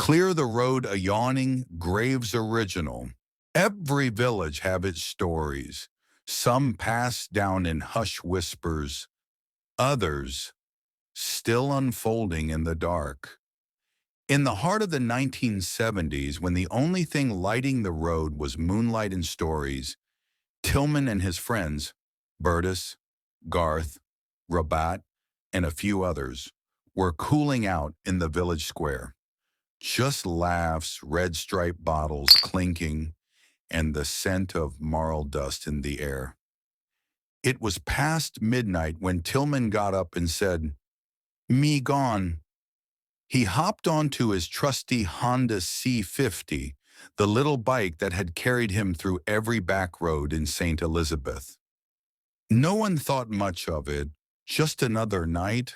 Clear the road, a yawning, graves original. Every village have its stories, some passed down in hush whispers, others still unfolding in the dark. In the heart of the 1970s, when the only thing lighting the road was moonlight and stories, Tillman and his friends, Bertus, Garth, Rabat, and a few others, were cooling out in the village square. Just laughs, red striped bottles clinking, and the scent of marl dust in the air. It was past midnight when Tillman got up and said, "Me gone." He hopped onto his trusty Honda C50, the little bike that had carried him through every back road in St. Elizabeth. No one thought much of it, just another night,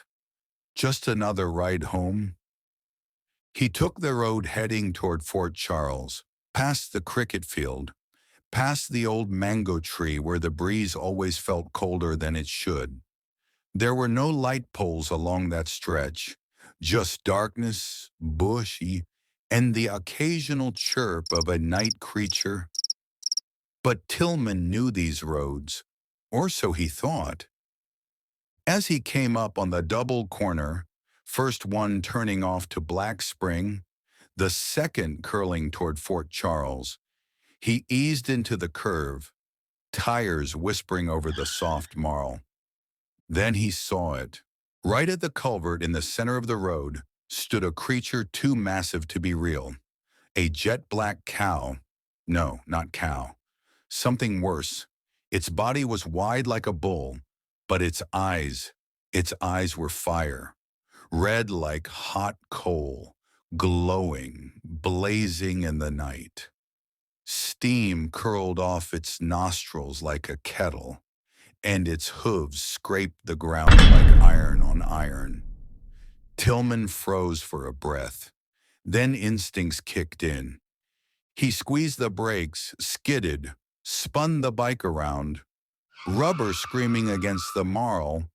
just another ride home. He took the road heading toward Fort Charles, past the cricket field, past the old mango tree where the breeze always felt colder than it should. There were no light poles along that stretch, just darkness, bushy, and the occasional chirp of a night creature. But Tillman knew these roads, or so he thought. As he came up on the double corner, first one turning off to Black Spring, the second curling toward Fort Charles, he eased into the curve, tires whispering over the soft marl. Then he saw it. Right at the culvert in the center of the road stood a creature too massive to be real. A jet-black cow. No, not cow. Something worse. Its body was wide like a bull, but its eyes were fire. Red like hot coal, glowing, blazing in the night. Steam curled off its nostrils like a kettle, and its hooves scraped the ground like iron on iron. Tillman froze for a breath. Then instincts kicked in. He squeezed the brakes, skidded, spun the bike around, rubber screaming against the marl,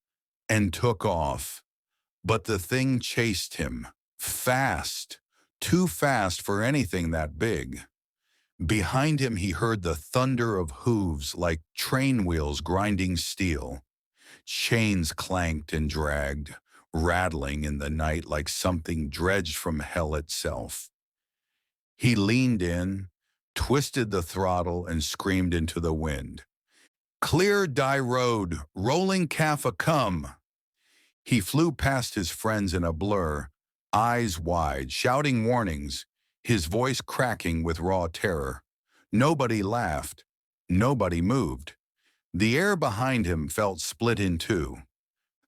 and took off. But the thing chased him, fast, too fast for anything that big. Behind him he heard the thunder of hooves like train wheels grinding steel. Chains clanked and dragged, rattling in the night like something dredged from hell itself. He leaned in, twisted the throttle, and screamed into the wind. "Clear die road, rolling calf a come." He flew past his friends in a blur, eyes wide, shouting warnings, his voice cracking with raw terror. Nobody laughed. Nobody moved. The air behind him felt split in two.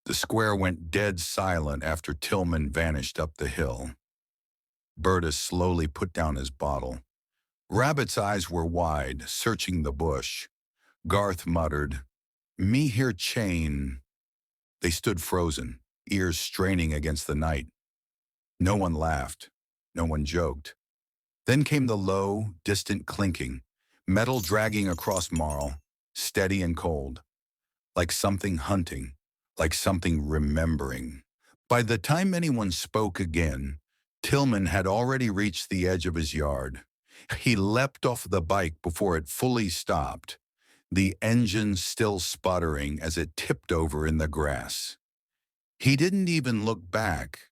The square went dead silent after Tillman vanished up the hill. Bertus slowly put down his bottle. Rabbit's eyes were wide, searching the bush. Garth muttered, "Me hear chain." They stood frozen, ears straining against the night. No one laughed. No one joked. Then came the low, distant clinking, metal dragging across marl, steady and cold, like something hunting, like something remembering. By the time anyone spoke again, Tillman had already reached the edge of his yard. He leapt off the bike before it fully stopped, the engine still sputtering as it tipped over in the grass. He didn't even look back,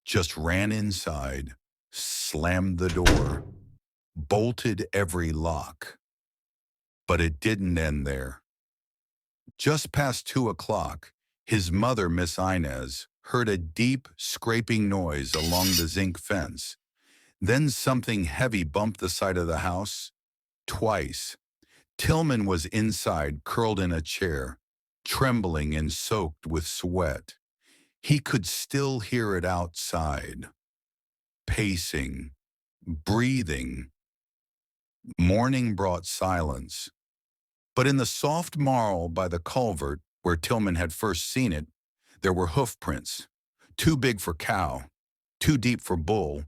just ran inside, slammed the door, bolted every lock. But it didn't end there. Just past 2 o'clock, his mother, Miss Inez, heard a deep, scraping noise along the zinc fence. Then something heavy bumped the side of the house. Twice. Tillman was inside, curled in a chair, trembling and soaked with sweat. He could still hear it outside. Pacing, breathing. Morning brought silence. But in the soft marl by the culvert, where Tillman had first seen it, there were hoof prints, too big for cow, too deep for bull,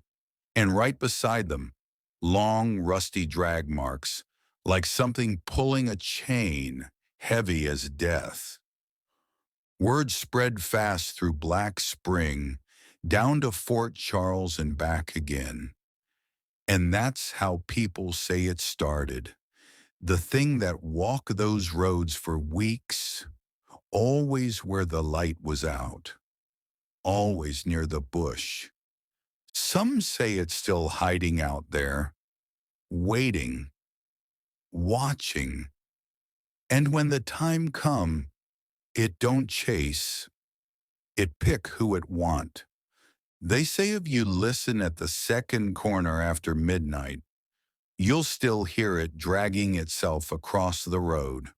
and right beside them, long, rusty drag marks, like something pulling a chain, heavy as death. Word spread fast through Black Spring, down to Fort Charles and back again. And that's how people say it started. The thing that walked those roads for weeks, always where the light was out, always near the bush. Some say it's still hiding out there, waiting, watching. And when the time come, it don't chase, it pick who it want. They say if you listen at the second corner after midnight, you'll still hear it dragging itself across the road.